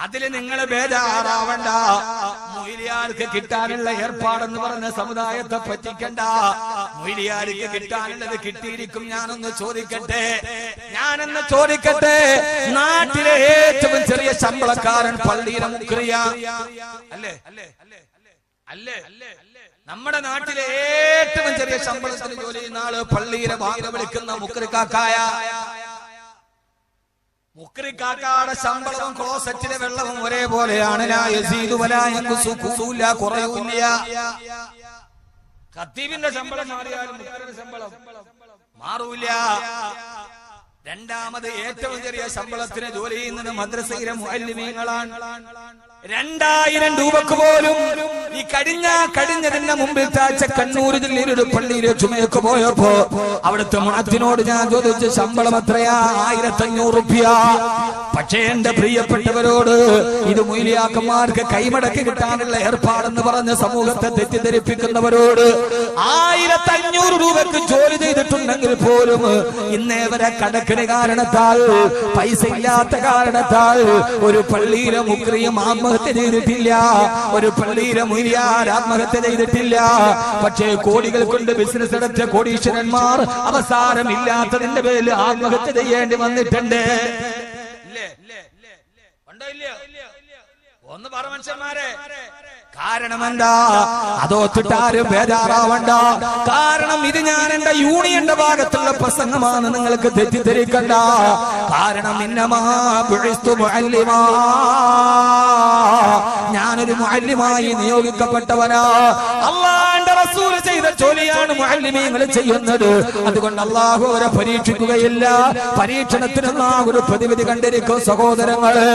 അതില് നിങ്ങൾ ബേജാറാവണ്ട. മൊയ്ലിയാർക്ക് കിട്ടാനുള്ള ഏർപ്പാടെന്ന് പറഞ്ഞ സമുദായത്തെ പറ്റിക്കണ്ട. മൊയ്ലിയാർക്ക് കിട്ടാനുള്ളത് കിട്ടിയിരിക്കും. ഞാനൊന്ന് ചോദിക്കട്ടെ, നാട്ടിലെ ഏറ്റവും ചെറിയ ശമ്പളക്കാരൻ പള്ളിയിലെ മുക്രിയ അല്ലേ? നമ്മുടെ നാട്ടിലെ ഏറ്റവും ചെറിയ ശമ്പളത്തിന് ജോലി ചെയ്യുന്ന ആള് പള്ളിയിലെ വാങ്ങ വിളിക്കുന്ന മുക്രിക്കാക്കായ. മുക്രിക്കാക്കാടെ ശമ്പളവും ക്ലോസറ്റിലെ വെള്ളവും ഒരേപോലെയാണ്. കുറയൂല്ല. ഖത്തീബിന്റെ ശമ്പളം മാറിയാലും മുക്രിയുടെ ശമ്പളം മാറൂല. രണ്ടാമത് ഏറ്റവും ചെറിയ ശമ്പളത്തിന് ജോലി ചെയ്യുന്നത് മദ്രസയിലെ മുഅല്ലിമീങ്ങളാണ്. 2000 രൂപക്ക് പോലും ഈ കഴിഞ്ഞതിന്റെ മുമ്പിൽ താഴ്ച കണ്ണൂർ ജില്ലയിൽ ഒരു പള്ളിയിലെ ചുമയൊക്കെ പോയപ്പോ അവിടുത്തെ മുഅദ്ദിനോട് ഞാൻ ചോദിച്ച ശമ്പളം എത്രയാ? 1500 രൂപ. പക്ഷേ എന്റെ പ്രിയപ്പെട്ടവരോട്, ഇത് മൊയ്ലിയാക്കന്മാർക്ക് കൈമടക്കി കിട്ടാനുള്ള ഏർപ്പാടെന്ന് പറഞ്ഞ സമൂഹത്തെ തെറ്റിദ്ധരിപ്പിക്കുന്നവരോട് 1500 രൂപക്ക് ജോലി ചെയ്തിട്ടുണ്ടെങ്കിൽ പോലും ഇന്നേ വരെ കടക്കിന് കാരണത്താൽ, പൈസ ഇല്ലാത്ത കാരണത്താൽ ഒരു പള്ളിയിലെ മുക്രിയും ആത്മഹത്യ ചെയ്തിട്ടില്ല. ഒരു പള്ളിയിലെ മുയ്ലിയാർ ആത്മഹത്യ ചെയ്തിട്ടില്ല. പക്ഷേ കോടികൾ കൊണ്ട് ബിസിനസ് നടത്തിയ കോടീശ്വരന്മാർ അവസാനം ഇല്ലാത്തതിന്റെ പേരിൽ ആത്മഹത്യ ചെയ്യേണ്ടി വന്നിട്ടുണ്ട്. ഒന്ന് പറ മനുഷ്യന്മാരെ. കാരണം എന്താ? അതോത്തിട്ടാരും ബേജാറാവണ്ട. കാരണം ഇത് ഞാൻ എന്റെ യൂണിയന്റെ ഭാഗത്തുള്ള പ്രസംഗമാണ്, നിങ്ങൾക്ക് തെറ്റിദ്ധരിക്കണ്ട. കാരണം ഞാനൊരു മുഅല്ലിമായി നിയോഗിക്കപ്പെട്ടവനാ. അല്ലാഹുവിന്റെ റസൂൽ ചെയ്ത ജോലിയാണ് മുഅല്ലിമീങ്ങൾ ചെയ്യുന്നത്. അതുകൊണ്ട് അല്ലാഹു അവരെ പരീക്ഷിക്കുകയില്ല. പരീക്ഷണത്തിന് ഒരു പ്രതിവിധി കണ്ടിരിക്കും സഹോദരങ്ങള്.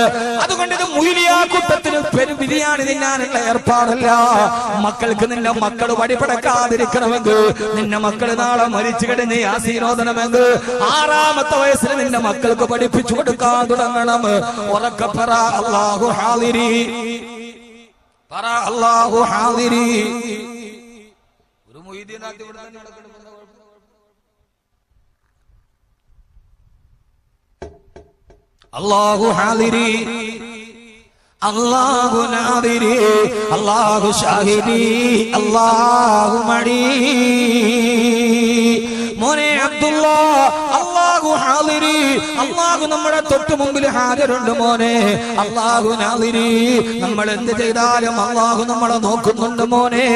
അതുകൊണ്ട് ഇത് മുയ്ലിയാ കൂട്ടത്തിന് ബിരിയാണി തിന്നാനുള്ള ഏർപ്പാടല്ല. മക്കൾക്ക് നിന്റെ മക്കൾ വടിപടക്കാതിരിക്കണമെങ്കിൽ, നിന്റെ മക്കൾ നാളെ മരിച്ചു കിടന്ന് യാസീനോദനമെങ്കിൽ 6ാമത്തെ വയസ്സിൽ നിന്റെ മക്കൾക്ക് പഠിപ്പിച്ചു കൊടുക്കാൻ തുടങ്ങണം. ഉറക്കെ പറ അല്ലാഹു ഹാദിരി, പറ അല്ലാഹു ഹാദിരി. ഒരു മുഈദ്ദീൻ ഇവിടെ തന്നെ നടക്കുന്നു. അല്ലാഹു ഹാദിരി, അല്ലാഹു നാദിരി, അല്ലാഹു ഷാഹിദി, അല്ലാഹു മടി. മോനെ അബ്ദുള്ള, അല്ലാഹു ഹാദിരി, അല്ലാഹു നമ്മുടെ തൊട്ട് മുമ്പിൽ ഹാജരുണ്ട് മോനെ. അല്ലാഹു നാദിരി, നമ്മൾ എന്ത് ചെയ്താലും അല്ലാഹു നമ്മളെ നോക്കുന്നുണ്ട് മോനെ.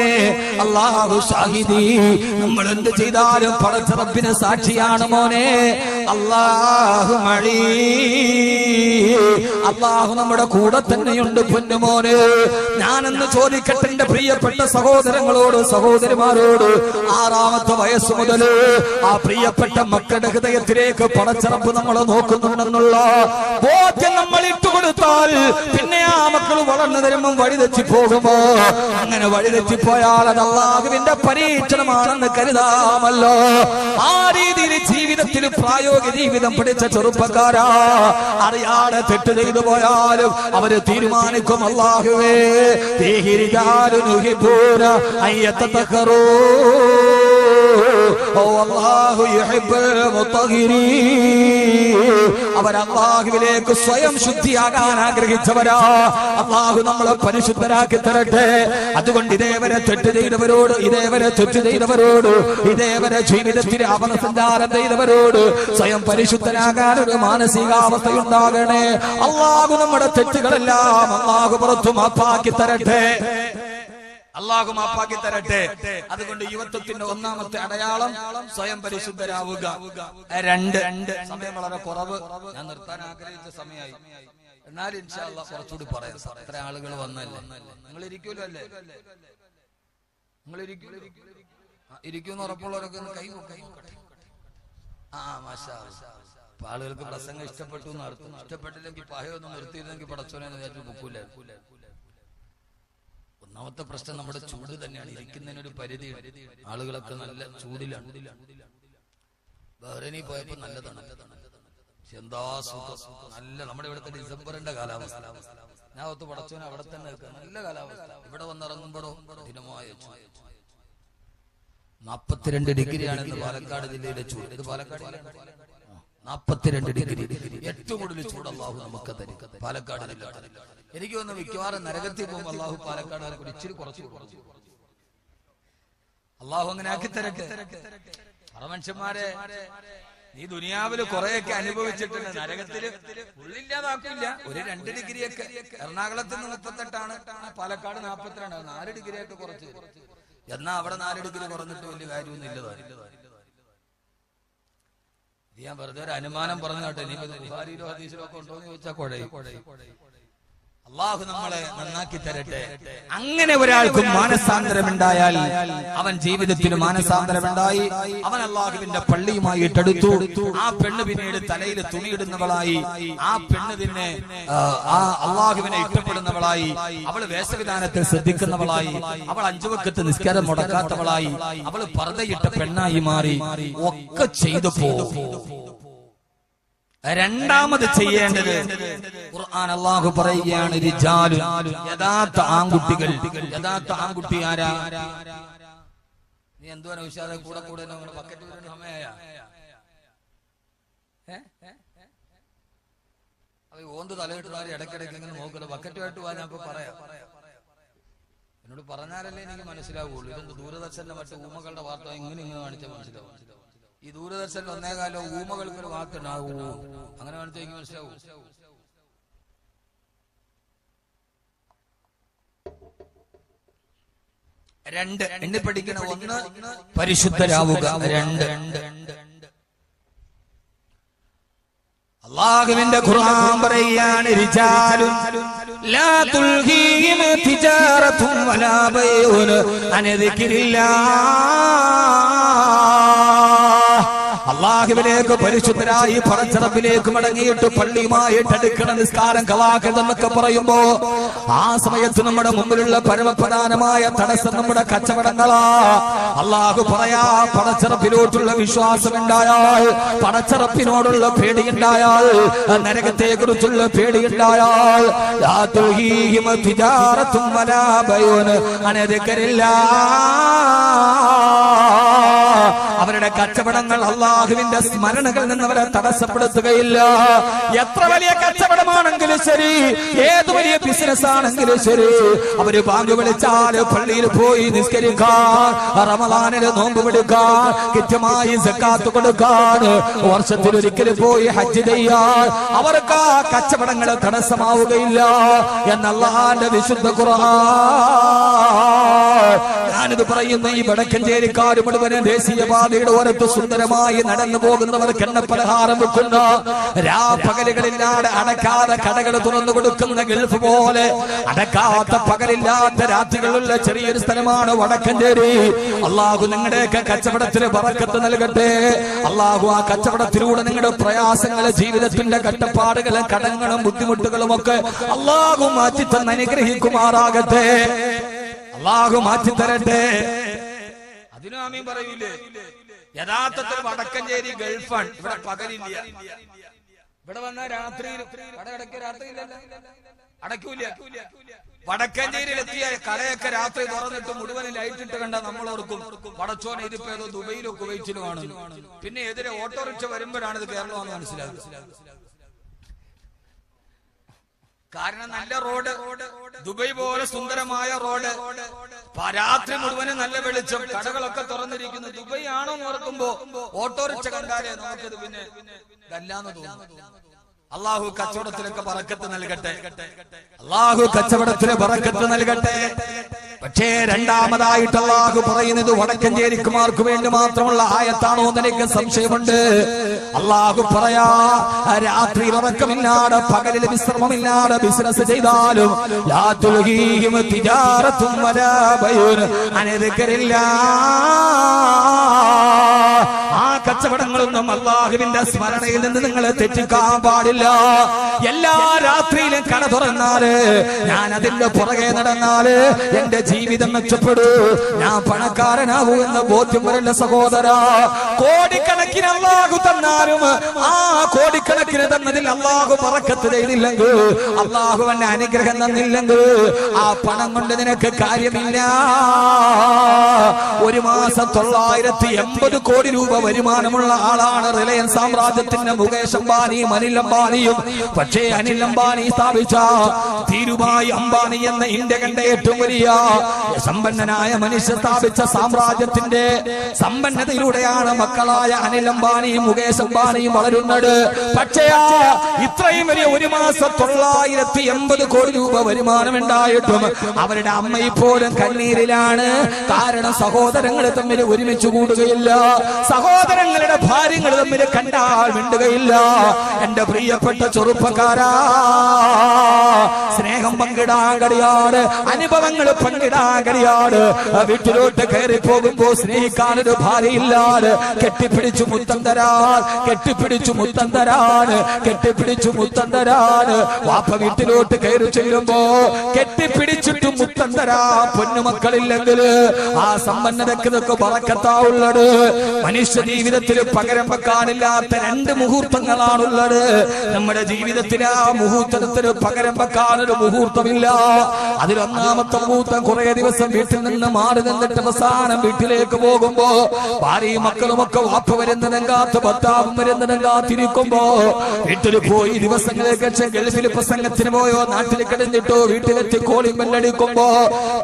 അല്ലാഹു ഷാഹിദി, നമ്മൾ എന്ത് ചെയ്താലും പടച്ച റബ്ബിന് സാക്ഷിയാണ് മോനെ. അല്ലാഹു മടി, അല്ലാഹു നമ്മുടെ കൂടെ തന്നെയുണ്ട് പൊന്നുമോനെ. ഞാനെന്ന് ചോദിക്കട്ടെ എന്റെ പ്രിയപ്പെട്ട സഹോദരങ്ങളോട്, സഹോദരിമാരോട്, 6ാമത്തെ വയസ്സ് മുതൽ ആ പ്രിയപ്പെട്ട മക്കളുടെ ഹൃദയത്തിലേക്ക് പടച്ചറപ്പ് നമ്മളെ നോക്കുന്നുണ്ടെന്നുള്ള ബോധ്യം നമ്മൾ ഇട്ടുകൊടുത്താൽ പിന്നെ ആ മക്കൾ വളർന്നു തരുമ്പം വഴിതെറ്റി പോകുമോ? അങ്ങനെ വഴിതെറ്റിപ്പോയാൽ അത് അല്ലാഹുവിന്റെ പരീക്ഷണമാണെന്ന് കരുതാമല്ലോ. ആ രീതിയിൽ ജീവിതത്തിൽ പ്രായോഗിക ജീവിതം പഠിച്ച ചെറുപ്പക്കാരാ, അറിയാതെ തെറ്റ് ചെയ്തു പോയാലും അവര് തീരുമാനിക്കും, അല്ലാഹുവേ അവർ അല്ലാഹുവിലേക്ക് സ്വയം ശുദ്ധിയാകാൻ ആഗ്രഹിച്ചവരാ. അല്ലാഹു നമ്മളെ പരിശുദ്ധരാക്കി തരട്ടെ. അതുകൊണ്ട് ഇതേവരെ തെറ്റ് ചെയ്തവരോട്, ഇതേവരെ ജീവിതത്തിൽ അവനസഞ്ചാരം ചെയ്തവരോട് സ്വയം പരിശുദ്ധനാകാൻ ഒരു മാനസികാവസ്ഥയുണ്ടാകണേ. അല്ലാഹു നമ്മുടെ തെറ്റുകളെല്ലാം അല്ലാഹു പുറത്തു മാപ്പാക്കി തരട്ടെ. അല്ലാഹു മാപ്പാക്കി തരട്ടെ. അതുകൊണ്ട് യുവത്വത്തിന്റെ ഒന്നാമത്തെ അടയാളം സ്വയം പരിശുദ്ധരാവുക. 2 സമയം വളരെ കുറവ്, ഞാൻ നിർത്താൻ ആഗ്രഹിച്ച സമയമായി. എന്നാലും ഇൻഷാ അല്ലാഹ് കുറച്ചുകൂടി പറയാം. എത്ര ആളുകൾ വന്നല്ലേ? നിങ്ങൾ ഇരിക്കൂലോ അല്ലേ? നിങ്ങൾ ഇരിക്കൂന്ന് ഉറപ്പുള്ളവരൊക്കെ കൈ നോക്കട്ടെ. മാഷാ അല്ലാഹ്. ആളുകൾക്ക് പ്രസംഗം ഇഷ്ടപ്പെട്ടു എന്ന് അർത്ഥം. ഇഷ്ടപ്പെട്ടില്ലെങ്കിൽ പായൊന്നും നിർത്തിയിരുന്നെങ്കിൽ പടച്ചോനെ വിചാരിച്ചു പൊക്കൂല. ഒന്നാമത്തെ പ്രശ്നം നമ്മുടെ ചൂട് തന്നെയാണ്. ഇരിക്കുന്നതിനൊരു പരിധി. ആളുകളൊക്കെ നല്ല ചൂടിലാണ്. ബഹ്റൈനിൽ പോയപ്പോ നല്ലതാണ്. എന്താ സുഖം, നല്ല നമ്മുടെ ഇവിടുത്തെ ഡിസംബറിന്റെ കാലാവസ്ഥ. ഞാൻ ഒത്ത് പടച്ചോനെ അവിടെ തന്നെ നല്ല കാലാവസ്ഥ. ഇവിടെ വന്നിറങ്ങുമ്പോഴോ കഠിനമായ ചൂട്. 42 ഡിഗ്രിയാണെന്ന് പാലക്കാട് ജില്ലയിലെ ചൂട്. ഇത് പാലക്കാട് 42 ഡിഗ്രി. ഏറ്റവും കൂടുതൽ ചൂട് അള്ളാഹു നമുക്ക് തരും പാലക്കാട്. എനിക്ക് തോന്നുന്നു മിക്കവാറും നരകത്തിൽ പോകുമ്പോൾ അള്ളാഹു പാലക്കാട് ഇച്ചിരി കുറച്ച് അള്ളാഹു അങ്ങനെ ആക്കി തരട്ടെ. മനുഷ്യന്മാരെ, നീ ദുനിയാവില് കുറെയൊക്കെ അനുഭവിച്ചിട്ടുണ്ട്, നരകത്തില് ഉള്ളില്ലാതാക്കില്ല. ഒരു 2 ഡിഗ്രിയൊക്കെ. എറണാകുളത്ത് നിന്ന് 38ആണ്, പാലക്കാട് 42, 4 ഡിഗ്രിയൊക്കെ കുറച്ച്. എന്നാ അവിടെ 4 ഡിഗ്രി കുറഞ്ഞിട്ട് വലിയ കാര്യമൊന്നും ഇല്ലതാണ്. ഞാൻ വെറുതെ ഒരു അനുമാനം പറഞ്ഞു കേട്ടെ. നീ ബുഖാരിയിലോ ഹദീസിലോ ഒക്കെ ഉണ്ടോ എന്ന് ചോദിച്ചാൽ കുഴയും. അള്ളാഹു നമ്മളെ നന്നാക്കി തരട്ടെ. അങ്ങനെ ഒരാൾക്കും മാനസാന്തരമുണ്ടായാൽ, അവൻ ജീവിതത്തിൽ മാനസാന്തരമുണ്ടായി, അവൻ അള്ളാഹുവിന്റെ പള്ളിയുമായിട്ടെടുത്തു. ആ പെണ്ണ് പിന്നീട് തലയിൽ തുണിയിടുന്നവളായി, ആ പെണ്ണ് പിന്നെ ആ അള്ളാഹുവിനെ ഇഷ്ടപ്പെടുന്നവളായി, അവൾ വേഷവിധാനത്തിൽ ശ്രദ്ധിക്കുന്നവളായി, അവൾ 5 വക്ത് നിസ്കാരം മുടക്കാത്തവളായി, അവൾ പർദ്ദയിട്ട പെണ്ണായി മാറി. ഒക്കെ ചെയ്തു പോകും. രണ്ടാമത് ചെയ്യേണ്ടത്, ഖുർആൻ അല്ലാഹു പറയുകയാണ്, റിജാലു, യഥാർത്ഥ ആൺകുട്ടികൾ. യഥാർത്ഥ ആൺകുട്ടി ആരാ? നീ എന്തോ വിശാല കൂടെ കൂടെ ബക്കറ്റ് വരുന്ന സമയായ ഓന്ത് തലയിട്ടാൽ ഇടയ്ക്കിടയ്ക്ക് ഇങ്ങനെ നോക്കല. ബക്കറ്റുമായിട്ട് പോകാൻ ഞാൻ പറയാം. എന്നോട് പറഞ്ഞാലല്ലേ എനിക്ക് മനസ്സിലാവുള്ളൂ. ഇതൊന്ന് ദൂരദർശന്റെ മറ്റു ഊമകളുടെ വാർത്ത ഇങ്ങനെ കാണിച്ചാൽ മനസ്സിലാവും. ഈ ദൂരദർശനിൽ 1 കാലം ഊമകൾക്കൊരു വാക്കുണ്ടാവൂ, അങ്ങനെ കാണിച്ചാൽ എനിക്ക് മനസ്സിലാവൂ. രണ്ട് എണ്ണി പഠിക്കണ. 1 പരിശുദ്ധരാവുക. 2 അല്ലാഹുവിന്റെ ഖുർആൻ പറയുകയാണ്, റിജാലുൻ ലാ തുൽഹീഹിം തിജാറത്തുൻ വലാ ബൈഉൻ അൻ ദിക്രില്ലാഹ്. അള്ളാഹുവിലേക്ക് പരിശുദ്ധരായി പടച്ചറപ്പിലേക്ക് മടങ്ങിയിട്ട് പള്ളിയുമായിട്ട് അടുക്കണ, നിസ്കാരം ഖളാഖ് എന്നൊക്കെ പറയുമ്പോ ആ സമയത്ത് നമ്മുടെ മുമ്പിലുള്ള പരമപ്രധാനമായ തടസ്സം നമ്മുടെ കച്ചവടങ്ങളാ. അള്ളാഹു പറയാ, പടച്ചറപ്പിലോട്ടുള്ള വിശ്വാസമുണ്ടായാൽ, പടച്ചറപ്പിനോടുള്ള പേടിയുണ്ടായാൽ, നരകത്തെ കുറിച്ചുള്ള പേടിയുണ്ടായാൽ, ലാ തുൽഹീഹിം തിജാറത്തുൻ വലാ ബൈഉൻ അൻ ദിക്രില്ലാഹ്. അവരുടെ കച്ചവടങ്ങൾ അള്ളാഹുവിന്റെ സ്മരണകളിൽ നിന്ന് അവരെ തടസ്സപ്പെടുത്തുകയില്ല. എത്ര വലിയ കച്ചവടമാണെങ്കിലും ശരി, ഏത് വലിയ ബിസിനസ് ആണെങ്കിലും ശരി, അവര് ബാങ്ക് വിളിച്ചാൽ പള്ളിയിൽ പോയി നിസ്കരിക്കാൻ, റമളാനിൽ നോമ്പ് പിടിക്കാൻ, കൃത്യമായി സക്കാത്ത് കൊടുക്കാൻ, വർഷത്തിലൊരിക്കൽ പോയി ഹജ്ജ് ചെയ്യാൻ അവർക്ക് ആ കച്ചവടങ്ങൾ തടസ്സമാവുകയില്ല എന്ന് അല്ലാഹുവിന്റെ വിശുദ്ധ ഖുർആൻ. ഞാനിത് പറയുന്ന ഈ വടക്കഞ്ചേരിക്കാർ മുഴുവനും ദേശീയപാതയുടെ ഓരത്ത് സുന്ദരമായി നടന്നു പോകുന്നവർക്ക് എണ്ണപ്പലഹാരം വെക്കുന്ന, രാപ്പകലുകളില്ലാതെ അടക്കാതെ കടകൾ തുറന്നു കൊടുക്കുന്ന ഗൾഫ് പോലെ അടക്കാത്ത പകലില്ലാത്ത രാത്രികളുള്ള ചെറിയൊരു സ്ഥലമാണ് വടക്കഞ്ചേരി. അള്ളാഹു നിങ്ങളുടെയൊക്കെ കച്ചവടത്തിന് ബറക്കത്ത് നൽകട്ടെ. അള്ളാഹു ആ കച്ചവടത്തിലൂടെ നിങ്ങളുടെ പ്രയാസങ്ങളെ, ജീവിതത്തിന്റെ കഷ്ടപ്പാടുകളും കടങ്ങളും ബുദ്ധിമുട്ടുകളും ഒക്കെ അള്ളാഹു മാറ്റി തന്ന് അനുഗ്രഹിക്കുമാറാകട്ടെ. അള്ളാഹു മാറ്റി തരട്ടെ. അതിനും ആമീൻ പറയൂലേ? യഥാർത്ഥത്തിൽ വടക്കഞ്ചേരി ഗൾഫാണ്. ഇവിടെ പകലില്ല. ഇവിടെ വന്ന രാത്രിയിൽ കടയടയ്ക്ക് രാത്രിയിലല്ല, അടയ്ക്കൂല. വടക്കഞ്ചേരിയിലെത്തിയ കടയൊക്കെ രാത്രി തുറന്നിട്ട് മുഴുവൻ ലൈറ്റ് ഇട്ട് കണ്ട നമ്മൾ ഓർക്കും പടച്ചോനെ ഇതിപ്പോ ഏതോ ദുബൈയിലോ കുവൈറ്റിലോ ആണ്. പിന്നെ എതിരെ ഓട്ടോറിക്ഷ വരുമ്പോഴാണ് ഇത് കേരളമാണെന്ന് മനസ്സിലാകുന്നത്. കാരണം നല്ല റോഡ്, ദുബൈ പോലെ സുന്ദരമായ റോഡ്, രാത്രി മുഴുവനും നല്ല വെളിച്ചം, കടകളൊക്കെ തുറന്നിരിക്കുന്നു. ദുബൈ ആണോ എന്ന് ഓർക്കുമ്പോ ഓട്ടോറിക്ഷ കണ്ടാലേ നമുക്കത് പിന്നെ കല്ലാന്ന് തോന്നുന്നു. അള്ളാഹു കച്ചവടത്തിലൊക്കെ ബറക്കത്ത് നൽകട്ടെ. അള്ളാഹു കച്ചവടത്തിന് ബറക്കത്ത് നൽകട്ടെ. പക്ഷേ രണ്ടാമതായിട്ട് അള്ളാഹു പറയുന്നത് വടക്കഞ്ചേരിക്കുമാർക്ക് വേണ്ടി മാത്രമുള്ള ആയത്താണോ എന്ന് എനിക്ക് സംശയമുണ്ട്. അള്ളാഹു പറയാ, രാത്രി ഉറക്കമില്ലാതെ പകലിൽ വിശ്രമമില്ലാതെ ബിസിനസ് ചെയ്താലും ലാ തുൽഹീഹിം തിജാറത്തുൻ വലാ ബൈഉൻ അൻ ദിക്രില്ലാഹ്. ആ കച്ചവടങ്ങളൊന്നും അള്ളാഹുവിന്റെ സ്മരണയിൽ നിന്ന് നിങ്ങളെ തെറ്റിക്കാൻ പാടില്ല. എല്ലാ രാത്രിയിലും കട തുറന്നാല്, ഞാൻ അതിന്റെ പുറകെ നടന്നാല് എന്റെ ജീവിതം മെച്ചപ്പെടൂ, ഞാൻ പണക്കാരനാകൂ എന്ന ബോധ്യം വരല്ല സഹോദര. കോടിക്കണക്കിന് അള്ളാഹു തന്നാലും ആ കോടിക്കണക്കിന് തന്നതിൽ അള്ളാഹു ബറക്കത്ത് ചെയ്തില്ലെങ്കിൽ, അള്ളാഹു എന്നെ അനുഗ്രഹം തന്നില്ലെങ്കിൽ ആ പണം കൊണ്ട് നിനക്ക് കാര്യമില്ല. ഒരു മാസം 980 കോടി രൂപ വരുമാനം പണമുള്ള ആളാണ്. റിലയൻസ് സാമ്രാജ്യത്തിന്റെ മുകേഷ് അംബാനിയും അനിൽ അംബാനിയും. പക്ഷേ അനിൽ അംബാനി സ്ഥാപിച്ച ധീരുഭായ് അംബാനി എന്ന ഇന്ത്യ കണ്ട ഏറ്റവും വലിയ സമ്പന്നനായ മനുഷ്യ സ്ഥാപിച്ച സാമ്രാജ്യത്തിന്റെ സമ്പന്നതയിലൂടെയാണ് മക്കളായ അനിൽ അംബാനിയും മുകേഷ് അംബാനിയും വളരുന്നത്. പക്ഷേ ഇത്രയും വലിയ ഒരു മാസം 980 കോടി രൂപ വരുമാനം ഉണ്ടായിട്ടും അവരുടെ അമ്മ ഇപ്പോഴും കണ്ണീരിലാണ്. കാരണം സഹോദരങ്ങൾ തമ്മിൽ ഒരുമിച്ച് കൂടുകയില്ല, സഹോദരങ്ങളുടെ ഭാര്യങ്ങൾ തമ്മിൽ കണ്ടാൽ മിണ്ടുകയില്ല. എന്റെ പ്രിയപ്പെട്ട ചെറുപ്പക്കാരാ, സ്നേഹം പങ്കിടാൻ കഴിയാറ്, അനുഭവങ്ങൾ പങ്കിടാൻ കഴിയാറ്. വീട്ടിലോട്ട് കയറി പോകുമ്പോ സ്നേഹിക്കാനൊരു ഭാര്യയില്ലാതെ കെട്ടിപ്പിടിച്ചു മുത്തം തരാൻ, കെട്ടിപ്പിടിച്ചു മുത്തം തരാൻ, കെട്ടിപ്പിടിച്ചു മുത്തം തരാൻ. വാപ്പ വീട്ടിലോട്ട് കയറി ചെല്ലുമ്പോ കെട്ടിപ്പിടിച്ചിട്ട് മുത്തം തരാ പൊന്നുമക്കളില്ലെങ്കിൽ ആ സമ്പന്നതക്ക് ഇതൊക്കെ ബറക്കത്താവുള്ളത്. മനുഷ്യ ജീവിതത്തിൽ പകരം വെക്കാനില്ലാത്ത 2 മുഹൂർത്തങ്ങളാണുള്ളത്. നമ്മുടെ ജീവിതത്തിൽ ആ മുഹൂർത്തത്തിന് പകരം വെക്കാനൊരു മുഹൂർത്തമില്ല. അതിലൊന്നാമത്തെ മുഹൂർത്തം കുറെ ദിവസം വീട്ടിൽ നിന്ന് മാറി നിന്നിട്ട് അവസാനം വീട്ടിലേക്ക് പോകുമ്പോ ഭാര്യയും മക്കളുമൊക്കെ വാപ്പ വരുന്നതും കാത്ത് ഭർത്താവും വരുന്നതും കാത്തിരിക്കുമ്പോ വീട്ടിൽ പോയി ദിവസങ്ങൾക്ക് ശേഷം ഗൾഫിൽ പ്രസംഗത്തിന് പോയോ നാട്ടിൽ കിടന്നിട്ടോ വീട്ടിലെത്തി കോളിംഗ് ബെല്ലടിക്കുമ്പോ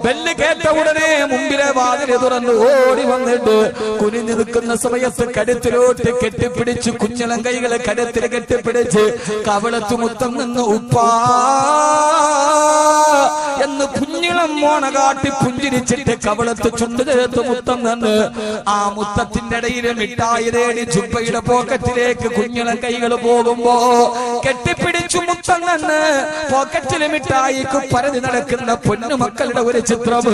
ബെല്ല് കേട്ട ഉടനെ മുമ്പിലെ വാതിൽ തുറന്ന് ഓടി വന്നിട്ട് കുനിഞ്ഞു നിൽക്കുന്ന സമയത്ത് കരുത്തിലോട്ട് കെട്ടിപ്പിടിച്ച് കുഞ്ഞിളം കൈകളെ കരുത്തിൽ കെട്ടിപ്പിടിച്ച് കവളത്ത് മുത്തം നിന്ന് ഉപ്പാ എന്ന് കുഞ്ഞിളം മോണ കാട്ടി പുഞ്ചിരിച്ചിട്ട് കവളത്ത് ചുണ്ടു ചേർത്ത് മുത്തം നിന്ന് ആ മുത്തത്തിന്റെ ഇടയിൽ മിഠായി തേടി ചുപ്പയുടെ പോക്കറ്റിലേക്ക് കുഞ്ഞിളം കൈകൾ പോകുമ്പോ കെട്ടിപ്പിടിച്ചു മുത്തം നിന്ന് പോക്കറ്റിലെ മിഠായിക്ക് പരതി നടക്കുന്ന പൊന്നുമക്കളുടെ ഒരു ചിത്രം.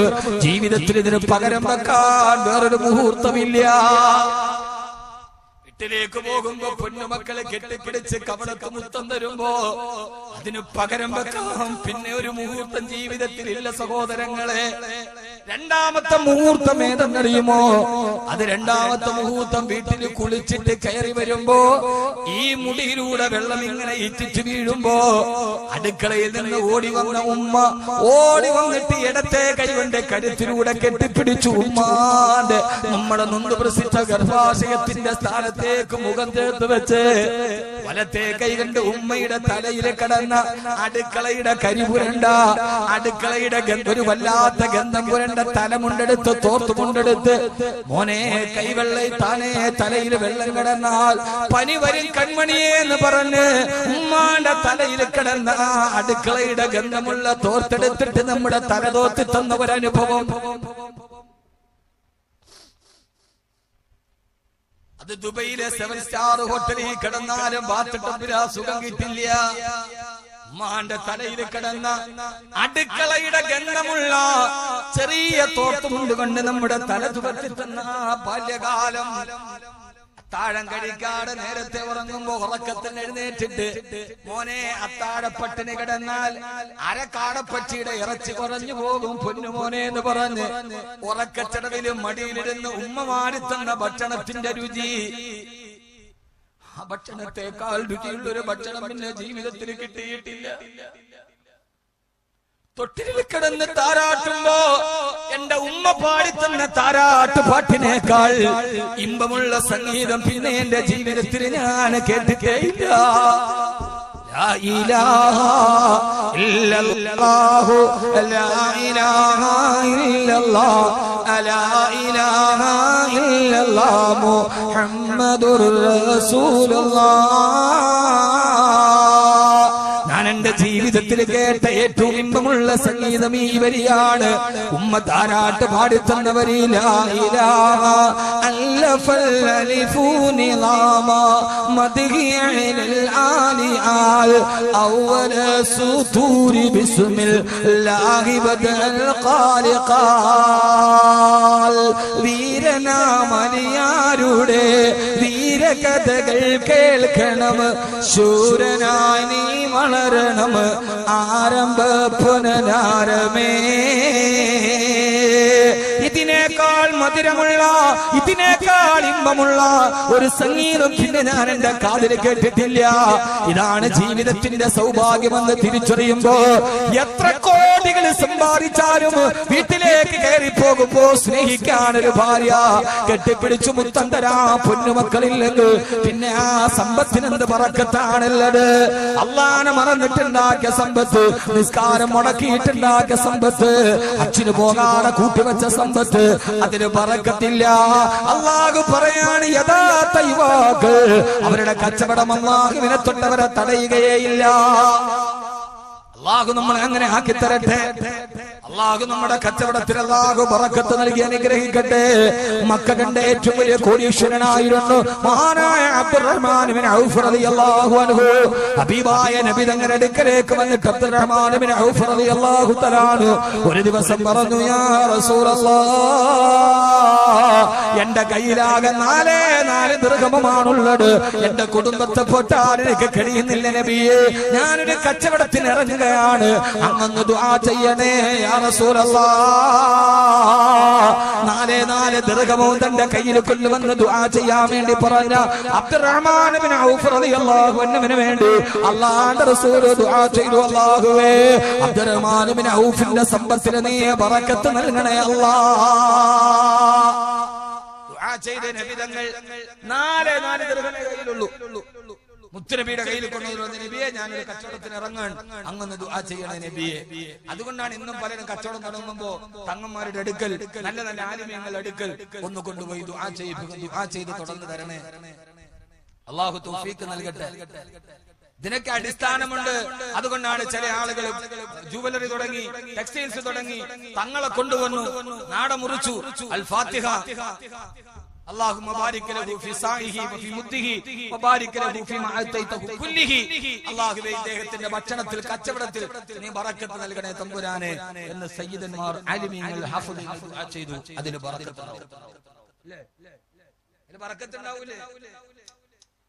ജീവിതത്തിൽ ഇതിന് പകരം വെക്കാൻ വേറൊരു മുഹൂർത്തമില്ല. വീട്ടിലേക്ക് പോകുമ്പോ പൊന്നുമക്കളെ കെട്ടിപ്പിടിച്ച് കവളത്ത് മുത്തം തരുമ്പോ അതിന് പകരം വെക്കാം പിന്നെ ഒരു മുഹൂർത്തം ജീവിതത്തിൽ ഇല്ല സഹോദരങ്ങളെ. രണ്ടാമത്തെ മുഹൂർത്തം ഏതെന്നറിയുമോ? അത് രണ്ടാമത്തെ മുഹൂർത്തം വീട്ടിൽ കുളിച്ചിട്ട് കയറി വരുമ്പോ ഈ മുടിയിലൂടെ വെള്ളം ഇങ്ങനെ ഇറ്റിച്ചു വീഴുമ്പോ അടുക്കളയിൽ നിന്ന് ഓടി വന്ന ഉമ്മ ഓടി വന്നിട്ട് ഇടത്തെ കൈകൊണ്ട് കരുത്തിലൂടെ കെട്ടിപ്പിടിച്ചു ഉമ്മാന്റെ നമ്മളെ നൊന്ത് പ്രസിദ്ധ ഗർഭാശയത്തിന്റെ സ്ഥാനത്തേക്ക് മുഖം ചേർത്ത് വെച്ച് വലത്തെ കൈ കണ്ട് ഉമ്മയുടെ തലയിൽ കിടന്ന അടുക്കളയുടെ കരിപുരണ്ട, അടുക്കളയുടെ ഒരു വല്ലാത്ത ഗന്ധം പുരണ്ട തലമുണ്ടെടുത്ത് തോർത്തുമുണ്ടെടുത്ത് മോനെ കൈവെള്ള താനേ തലയിൽ വെള്ളം കിടന്നാൽ പനി വരും കൺമണിയെ എന്ന് പറഞ്ഞ് ഉമ്മാന്റെ തലയിൽ കിടന്ന അടുക്കളയുടെ ഗന്ധമുള്ള തോർത്തെടുത്തിട്ട് നമ്മുടെ തല തോർത്തി തന്ന ഒരനുഭവം. അത് ദുബൈയിലെ 7 സ്റ്റാർ ഹോട്ടലിൽ കിടന്നാലും ബാത്ടബിൽ സുഖം കിട്ടില്ല. ഉമ്മാന്റെ തലയിൽ കിടന്ന അടുക്കളയുടെ ഗന്ധമുള്ള ചെറിയ തോർത്തുമുണ്ട് കൊണ്ട് നമ്മുടെ തല തുറത്തി തന്ന ബാല്യകാലം. അത്താഴം കഴിക്കാതെ നേരത്തെ ഉറങ്ങുമ്പോ ഉറക്കത്തിന് എഴുന്നേറ്റിട്ട് മോനെ അത്താഴപ്പട്ടിന് കിടന്നാൽ അരക്കാടപ്പച്ചിയുടെ ഇറച്ചി കുറഞ്ഞു പോകും പൊന്നുമോനെ എന്ന് പറഞ്ഞ് ഉറക്കച്ചടവിലും മടിയിലിരുന്ന് ഉമ്മ മാറി തന്ന ഭക്ഷണത്തിന്റെ രുചി, ആ ഭക്ഷണത്തെക്കാൾ രുചിയുള്ളൊരു ഭക്ഷണം പിന്നെ ജീവിതത്തിൽ കിട്ടിയിട്ടില്ല. തൊട്ടിലിൽ കിടന്ന് താരാട്ടുമ്പോ എന്റെ ഉമ്മ പാടിത്തന്ന താരാട്ട് പാട്ടിനേക്കാൾ ഇമ്പമുള്ള സംഗീതം പിന്നെ എന്റെ ജീവിതത്തിൽ ഞാൻ കേട്ടിട്ടേയില്ല. ലാ ഇലാഹ ഇല്ലല്ലാഹു ലാ ഇലാഹ ഇല്ലല്ലാഹ് ലാ ഇലാഹ ഇല്ലല്ലാഹ് മുഹമ്മദുർ റസൂലുള്ളാഹ്. ഞാൻ എന്റെ ജീവിതത്തിൽ കേട്ട ഏറ്റവും ഇമ്പമുള്ള സംഗീതം ഈ വരിയാണ്. ഉമ്മ താരാട്ട് പാടിത്തന്ന വരി ലാ ഇലാഹ അല്ലഫൽ അലിഫു നിളാമ മദ്ഹിയൽ ആലിആൽ അവല സുതൂരി ബിസ്മില്ലാഹി ബദൽ ഖാലിഖാൽ. വീരനാമനിയാരുടെ വീരകഥകൾ കേൾക്കണം, ശൂരനായി നീ വളരണം ആരംഭ പുനരാരമേ. ഇതിനെ ഇതിനേക്കാൾ മധുരമുള്ള, ഇതിനേക്കാൾ ഇമ്പമുള്ള ഒരു സംഗീതം പിന്നെ ഞാൻ എന്റെ കാതിൽ കേട്ടിട്ടില്ല. ഇതാണ് ജീവിതത്തിന്റെ സൗഭാഗ്യമെന്ന് തിരിച്ചറിയുമ്പോ എത്ര കോടികൾ സമ്പാദിച്ചാലും വീട്ടിലേക്ക് കയറി പോകുമ്പോ സ്നേഹിക്കാനൊരു ഭാര്യ, കെട്ടിപ്പിടിച്ചു മുത്തം തരാ പൊന്നുമക്കളില്ലെങ്കിൽ പിന്നെ ആ സമ്പത്തിനെന്ത് ബറക്കത്താണുള്ളത്. അള്ളാനെ മറന്നിട്ടുണ്ടാക്കിയ സമ്പത്ത്, നിസ്കാരം മുടക്കിയിട്ടുണ്ടാക്കിയ സമ്പത്ത്, അച്ഛന് പോകാതെ കൂട്ടിവെച്ച സമ്പത്ത്, അതിന് ബറക്കത്തില്ല. അള്ളാഹു പറയാണ്, യഥാർത്ഥ യുവാക്കൾ അവരുടെ കച്ചവടം അല്ലാഹുവിനെ തൊട്ടവരെ തടയുകയേയില്ല. അള്ളാഹു നമ്മളെ അങ്ങനെ ആക്കി തരട്ടെ. അള്ളാഹു നമ്മുടെ കച്ചവടത്തിൽ അള്ളാഹു ബറക്കത്ത് നൽകി അനുഗ്രഹിക്കട്ടെ. മക്ക കണ്ട ഏറ്റവും വലിയ കോടീശ്വരനായിരുന്നു മഹാനായ അബ്ദുറഹ്മാൻ ഇബ്നു ഔഫ് റളിയല്ലാഹു അൻഹു. ഹബീബായ നബി തങ്ങളുടെ അടുക്കലേക്ക് വന്നിട്ട് അബ്ദുറഹ്മാൻ ഇബ്നു ഔഫ് റളിയല്ലാഹു തആല ഒരു ദിവസം പറഞ്ഞു, യാ റസൂലല്ലാഹ്, എന്റെ കയ്യിലാകെ 4 ദിർഹമാണുള്ളത്. എന്റെ കുടുംബത്തെ പോറ്റാൻ എനിക്ക് കഴിയുന്നില്ല നബിയെ. ഞാനൊരു കച്ചവടത്തിന് ഇറങ്ങുകയാണ്, അങ്ങ് ദുആ ചെയ്യണേ യാ റസൂലല്ലാഹ്. 4 ദിർഹവും തന്റെ കയ്യിൽ കൊണ്ടുവന്ന് ദുആ ചെയ്യാൻ വേണ്ടി പറഞ്ഞ അബ്ദുറഹ്മാൻ ഇബ്നു ഔഫ് റളിയല്ലാഹു അൻഹുവിന് വേണ്ടി അല്ലാഹുവിന്റെ റസൂൽ ദുആ ചെയ്തു, അല്ലാഹുവേ അബ്ദുറഹ്മാൻ ഇബ്നു ഔഫിന്റെ സമ്പത്തിന് നീ ബറക്കത്ത് നൽകണേ അല്ലാഹ്. ദുആ ചെയ്ത നബി തങ്ങൾ 4 ദിർഹമേ കയ്യിലുള്ളൂ. മുത്തുനബിയുടെ കയ്യിൽ കൊണ്ടുവരുന്ന നബിയെ, ഞാനൊരു കച്ചവടത്തിന് ഇറങ്ങാൻ, അങ്ങൊന്ന് ദുആ ചെയ്യണേ നബിയെ. അതുകൊണ്ടാണ് ഇന്നും പലരും കച്ചവടം തുടങ്ങുമ്പോ തങ്ങന്മാരുടെ അടുക്കൽ, നല്ല നല്ല ആലിമീങ്ങളുടെ അടുക്കൽ ഒന്ന് കൊണ്ടുപോയി ദുആ ചെയ്ത് തുടർന്ന് തരണേ. അല്ലാഹു തൗഫീഖ് നൽകട്ടെ. ഇതിനൊക്കെ അടിസ്ഥാനമുണ്ട്. അതുകൊണ്ടാണ് ചില ആളുകൾ ജുവലറി തുടങ്ങി, ടെക്സ്റ്റൈൽസ് തുടങ്ങി, തങ്ങളെ കൊണ്ടുവന്നു, നാട മുറിച്ചു. അൽ ഫാത്തിഹ, اللهم بارك له في سعيه وفي مده وبارك له فيما اعطيته كله. അല്ലാഹുവേ ഇദ്ദേഹത്തിന്റെ ഭക്ഷണത്തിൽ കച്ചവടത്തിൽ നീ ബറക്കത്ത് നൽകണേ തമ്പുരാനെ എന്ന് സയ്യിദന്മാർ ആലിമീങ്ങൾ ഹഫ്ളുകൾ ദുആ ചെയ്തു. അതിന് ബറക്കത്ത് ഉണ്ടാവും. അതിന് ബറക്കത്ത് ഉണ്ടാവില്ലേ?